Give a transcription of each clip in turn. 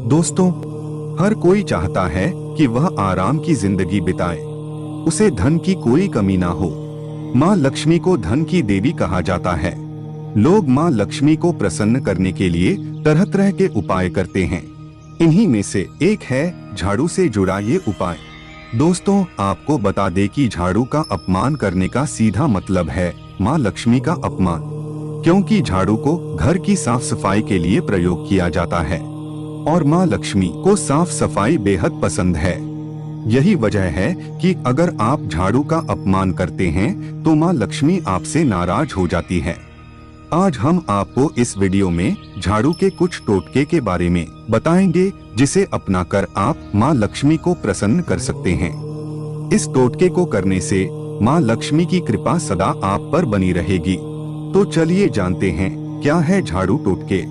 दोस्तों, हर कोई चाहता है कि वह आराम की जिंदगी बिताए, उसे धन की कोई कमी ना हो। माँ लक्ष्मी को धन की देवी कहा जाता है। लोग माँ लक्ष्मी को प्रसन्न करने के लिए तरह तरह के उपाय करते हैं। इन्हीं में से एक है झाड़ू से जुड़ा ये उपाय। दोस्तों, आपको बता दें कि झाड़ू का अपमान करने का सीधा मतलब है माँ लक्ष्मी का अपमान, क्योंकि झाड़ू को घर की साफ सफाई के लिए प्रयोग किया जाता है और माँ लक्ष्मी को साफ सफाई बेहद पसंद है। यही वजह है कि अगर आप झाड़ू का अपमान करते हैं तो माँ लक्ष्मी आपसे नाराज हो जाती है। आज हम आपको इस वीडियो में झाड़ू के कुछ टोटके के बारे में बताएंगे, जिसे अपनाकर आप माँ लक्ष्मी को प्रसन्न कर सकते हैं। इस टोटके को करने से माँ लक्ष्मी की कृपा सदा आप पर बनी रहेगी। तो चलिए जानते हैं क्या है झाड़ू टोटके।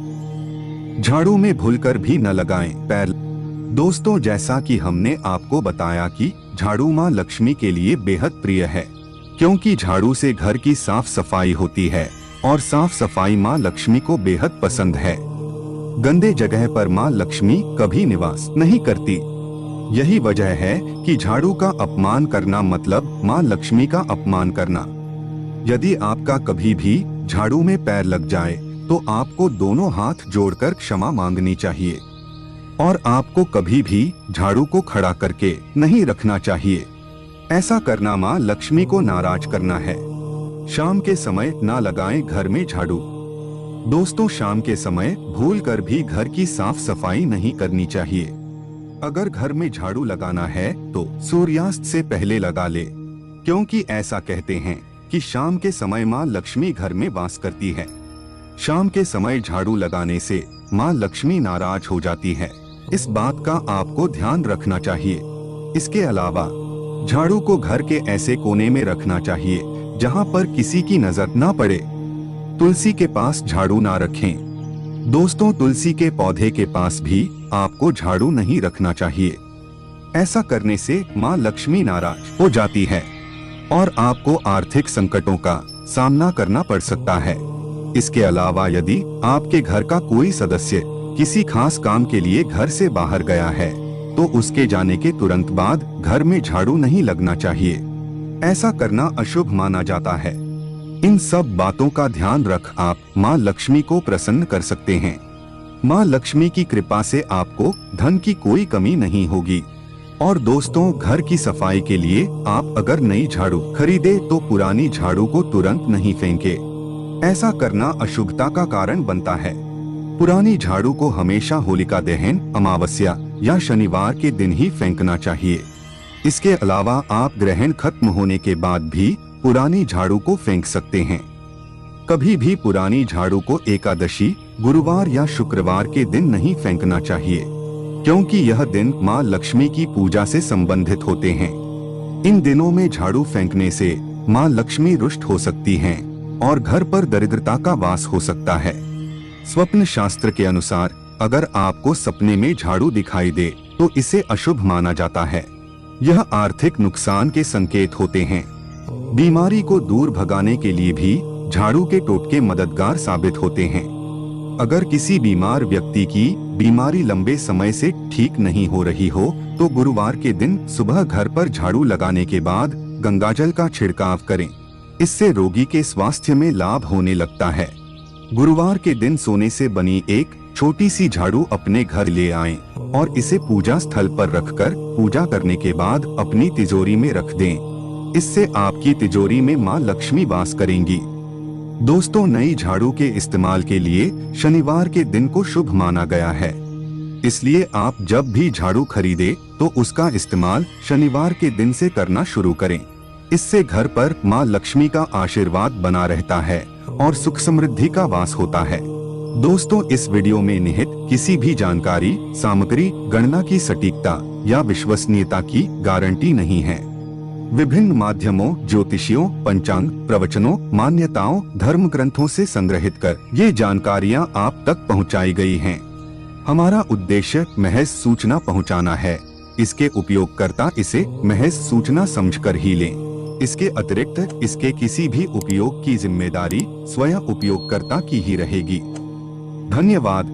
झाड़ू में भूलकर भी न लगाएं पैर। दोस्तों, जैसा कि हमने आपको बताया कि झाड़ू माँ लक्ष्मी के लिए बेहद प्रिय है, क्योंकि झाड़ू से घर की साफ सफाई होती है और साफ सफाई माँ लक्ष्मी को बेहद पसंद है। गंदे जगह पर माँ लक्ष्मी कभी निवास नहीं करती। यही वजह है कि झाड़ू का अपमान करना मतलब माँ लक्ष्मी का अपमान करना। यदि आपका कभी भी झाड़ू में पैर लग जाए तो आपको दोनों हाथ जोड़कर क्षमा मांगनी चाहिए और आपको कभी भी झाड़ू को खड़ा करके नहीं रखना चाहिए। ऐसा करना माँ लक्ष्मी को नाराज करना है। शाम के समय ना लगाएं घर में झाड़ू। दोस्तों, शाम के समय भूलकर भी घर की साफ सफाई नहीं करनी चाहिए। अगर घर में झाड़ू लगाना है तो सूर्यास्त से पहले लगा ले, क्योंकि ऐसा कहते हैं कि शाम के समय माँ लक्ष्मी घर में वास करती है। शाम के समय झाड़ू लगाने से माँ लक्ष्मी नाराज हो जाती है। इस बात का आपको ध्यान रखना चाहिए। इसके अलावा झाड़ू को घर के ऐसे कोने में रखना चाहिए जहाँ पर किसी की नजर ना पड़े। तुलसी के पास झाड़ू ना रखें। दोस्तों, तुलसी के पौधे के पास भी आपको झाड़ू नहीं रखना चाहिए। ऐसा करने से माँ लक्ष्मी नाराज हो जाती है और आपको आर्थिक संकटों का सामना करना पड़ सकता है। इसके अलावा यदि आपके घर का कोई सदस्य किसी खास काम के लिए घर से बाहर गया है तो उसके जाने के तुरंत बाद घर में झाड़ू नहीं लगना चाहिए। ऐसा करना अशुभ माना जाता है। इन सब बातों का ध्यान रख आप माँ लक्ष्मी को प्रसन्न कर सकते हैं। माँ लक्ष्मी की कृपा से आपको धन की कोई कमी नहीं होगी। और दोस्तों, घर की सफाई के लिए आप अगर नई झाड़ू खरीदे तो पुरानी झाड़ू को तुरंत नहीं फेंके। ऐसा करना अशुभता का कारण बनता है। पुरानी झाड़ू को हमेशा होलिका दहन, अमावस्या या शनिवार के दिन ही फेंकना चाहिए। इसके अलावा आप ग्रहण खत्म होने के बाद भी पुरानी झाड़ू को फेंक सकते हैं। कभी भी पुरानी झाड़ू को एकादशी, गुरुवार या शुक्रवार के दिन नहीं फेंकना चाहिए, क्योंकि यह दिन माँ लक्ष्मी की पूजा से संबंधित होते हैं। इन दिनों में झाड़ू फेंकने से माँ लक्ष्मी रुष्ट हो सकती हैं और घर पर दरिद्रता का वास हो सकता है। स्वप्न शास्त्र के अनुसार अगर आपको सपने में झाड़ू दिखाई दे तो इसे अशुभ माना जाता है। यह आर्थिक नुकसान के संकेत होते हैं। बीमारी को दूर भगाने के लिए भी झाड़ू के टोटके मददगार साबित होते हैं। अगर किसी बीमार व्यक्ति की बीमारी लंबे समय से ठीक नहीं हो रही हो तो गुरुवार के दिन सुबह घर पर झाड़ू लगाने के बाद गंगाजल का छिड़काव करें। इससे रोगी के स्वास्थ्य में लाभ होने लगता है। गुरुवार के दिन सोने से बनी एक छोटी सी झाड़ू अपने घर ले आएं और इसे पूजा स्थल पर रखकर पूजा करने के बाद अपनी तिजोरी में रख दें। इससे आपकी तिजोरी में माँ लक्ष्मी वास करेंगी। दोस्तों, नई झाड़ू के इस्तेमाल के लिए शनिवार के दिन को शुभ माना गया है। इसलिए आप जब भी झाड़ू खरीदे तो उसका इस्तेमाल शनिवार के दिन से करना शुरू करें। इससे घर पर माँ लक्ष्मी का आशीर्वाद बना रहता है और सुख समृद्धि का वास होता है। दोस्तों, इस वीडियो में निहित किसी भी जानकारी, सामग्री, गणना की सटीकता या विश्वसनीयता की गारंटी नहीं है। विभिन्न माध्यमों, ज्योतिषियों, पंचांग, प्रवचनों, मान्यताओं, धर्म ग्रंथों से संग्रहित कर ये जानकारियां आप तक पहुंचाई गई हैं। हमारा उद्देश्य महज सूचना पहुंचाना है। इसके उपयोगकर्ता इसे महज सूचना समझकर ही लें। इसके अतिरिक्त इसके किसी भी उपयोग की जिम्मेदारी स्वयं उपयोगकर्ता की ही रहेगी। धन्यवाद।